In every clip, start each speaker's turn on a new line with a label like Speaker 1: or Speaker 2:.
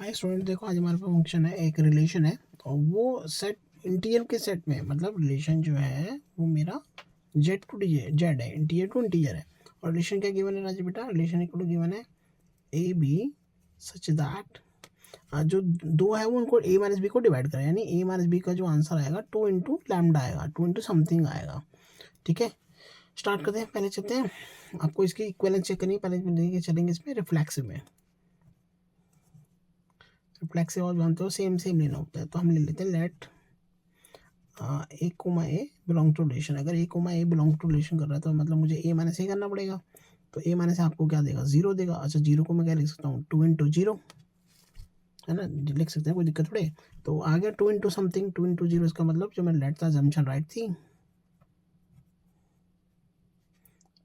Speaker 1: Hi student, देखो आज हमारे पास फंक्शन है, एक रिलेशन है और वो सेट इंटीजर के सेट में, मतलब रिलेशन जो है वो मेरा जेड टू जेड है, इंटीजर टू इंटीजर है। और रिलेशन क्या गिवन है राजू बेटा? रिलेशन इक्वल टू गिवन है ए बी सच दैट जो दो है वो उनको ए माइनस बी को डिवाइड करें, यानी ए माइनस बी का जो आंसर आएगा 2 इंटू लैम्डा आएगा, 2 इंटू समथिंग आएगा। ठीक है, स्टार्ट करते हैं। पहले चलते हैं, आपको इसकी इक्विवेलेंस चेक करनी है। पहले चलेंगे इसमें रिफ्लेक्सिव में। रिफ्लेक्सिव और जानते हो सेम सेम लेना होता है, तो हम ले लेते हैं let A comma A belong to relation. अगर A comma A belong to relation कर रहा है तो मतलब मुझे ए माइनस ए करना पड़ेगा। तो ए माइनस आपको क्या देगा? जीरो देगा। अच्छा, जीरो को मैं क्या लिख सकता हूँ? 2 इंटू जीरो, है ना, लिख सकते हैं, कोई दिक्कत थोड़ी। तो आ गया 2 इंटू समथिंग, 2 इंटू जीरो। इसका मतलब जो मैंने लेट था अजम्पशन राइट थी,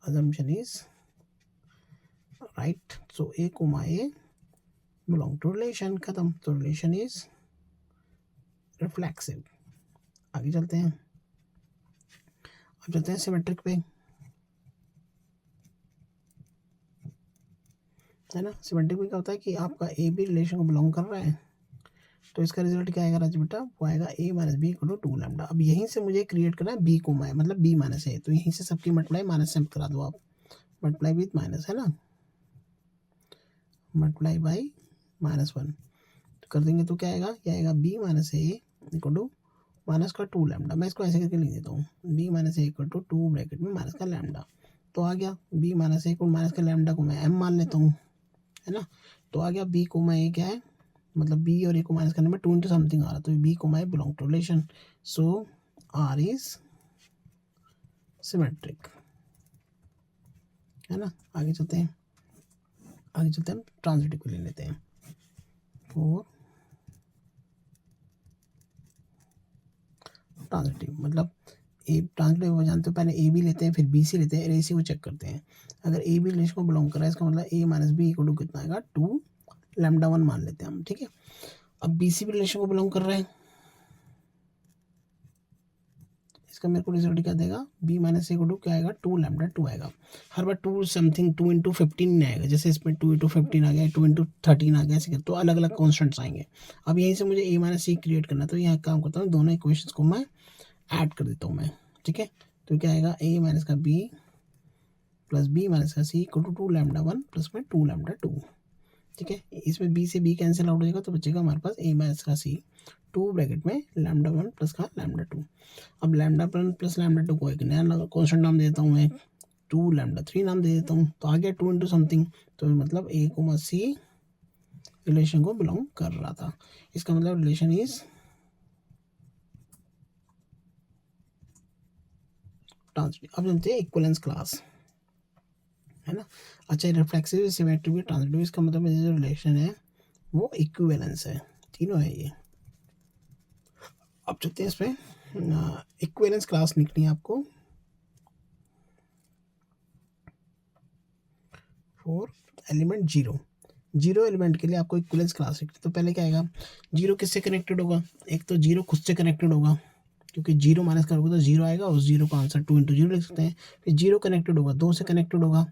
Speaker 1: assumption is right. So a comma A belong to relation, खत्म। तो रिलेशन इज रिफ्लेक्सिव। आगे चलते हैं, अब चलते हैं सिमेट्रिक पे, है ना। सिमेट्रिक में क्या होता है कि आपका ए बी रिलेशन को बिलोंग कर रहा है, तो इसका रिजल्ट क्या आएगा राजू बेटा? वो आएगा A minus B equal to 2 lambda. अब यहीं से मुझे क्रिएट करना है बी कोमा है, मतलब बी माइनस ए, तो यहीं से सबकी मल्टीप्लाई माइनस से करा दो आप, मल्टीप्लाई विथ माइनस, है ना, मल्टीप्लाई बाई -1 तो कर देंगे तो क्या आएगा? ये आएगा b minus a equal to minus का 2 लैम्डा। मैं इसको ऐसे करके लिख देता हूँ, b minus a equal to 2 bracket में माइनस का लैम्डा। तो आ गया b minus a equal minus का लैम्डा को मैं एम मान लेता हूँ, है ना। तो आ गया बी कोमा ए क्या है, मतलब बी और ए को माइनस करने में 2 इंटू समथिंग आ रहा, तो b comma A belong to relation. So R is symmetric, है ना। आगे चलते हैं, ट्रांजिटिव को ले लेते हैं। फोर ट्रांजिटिव मतलब ए ट्रांजिटिव हो जानते हो, पहले ए बी लेते हैं फिर बी सी लेते हैं, रेशियो चेक करते हैं। अगर ए बी रिलेशन को बिलोंग कर रहा है, इसका मतलब ए माइनस बी इक्वल टू कितना आएगा? 2 लैम्डा 1 मान लेते हैं हम, ठीक है। अब बी सी भी रिलेशन को बिलोंग कर रहा है, इसका मेरे को रिजल्ट क्या देगा? बी माइनस इक्वल टू क्या आएगा? 2 लैम्डा 2 आएगा। हर बार 2 समथिंग 2 इंटू 15 नहीं आएगा, जैसे इसमें 2 इंटू 15 आ गया, 2 इंटू 13 आ गया, ऐसे तो अलग अलग कॉन्स्टेंट्स आएंगे। अब यहीं से मुझे ए माइनस सी क्रिएट करना है, तो यहाँ काम करता हूँ, दोनों इक्वेशंस को मैं ऐड कर देता हूँ मैं, ठीक है। तो क्या आएगा? ए माइनस का बी प्लस बी माइनस का सी इक्वल टू 2 लैम्डा 1 प्लस में 2 लैम्डा 2, ठीक है। इसमें बी से बी कैंसिल आउट हो जाएगा, तो बचेगा हमारे पास ए माइनस का सी 2 ब्रैकेट में लैम्डा 1 प्लस का लैम्डा 2। अब लैम्डा 1 प्लस लैम्डा 2 को एक नया कॉन्स्टेंट नाम दे देता हूँ मैं, 2 लैम्डा 3 नाम दे देता हूँ। तो आ गया 2 इंटू समथिंग, तो मतलब ए कोमा सी रिलेशन को बिलोंग कर रहा था। इसका मतलब रिलेशन इज ट्रांजिटिव। अब जानते हैं इक्विवेलेंस क्लास, है ना। अच्छा, रिफ्लेक्सिव, सिमेट्रिक, ट्रांजिटिव, इसका मतलब जो रिलेशन है वो इक्विवेलेंस है, तीनों है ये। अब चलते हैं इसमें, इक्विवेलेंस क्लास लिखनी है आपको फॉर एलिमेंट जीरो एलिमेंट के लिए आपको इक्विवेलेंस क्लास लिखनी है। तो पहले क्या आएगा? जीरो किससे कनेक्टेड होगा? एक तो जीरो खुद से कनेक्टेड होगा, क्योंकि जीरो माइनस करोगे तो जीरो आएगा, उस जीरो का आंसर 2 इंटू 0 लिख सकते हैं। फिर जीरो कनेक्टेड होगा 2 से कनेक्टेड होगा,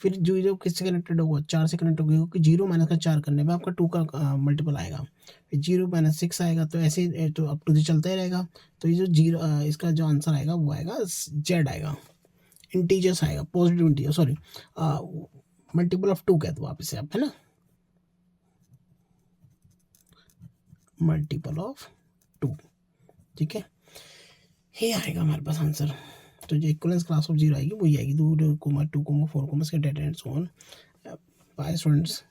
Speaker 1: फिर जीरो किससे कनेक्टेड होगा? 4 से कनेक्ट होगा, क्योंकि जीरो माइनस का 4 करने में आपका 2 का मल्टीपल आएगा। फिर जीरो माइनस 6 आएगा, तो ऐसे तो अप टू दी चलता ही रहेगा। तो ये जो जीरो इसका जो आंसर आएगा वो आएगा जेड आएगा, इंटीजर्स आएगा, positive integer, sorry multiple of 2 कह दो आप इसे, आप, है ना, मल्टीपल ऑफ 2, ठीक है। ये आएगा हमारे पास आंसर। तो जो इक्विवेलेंस क्लास ऑफ जीरो आएगी वही आएगी, 2, 2, 4, 4 इसके data and so on. Bye students.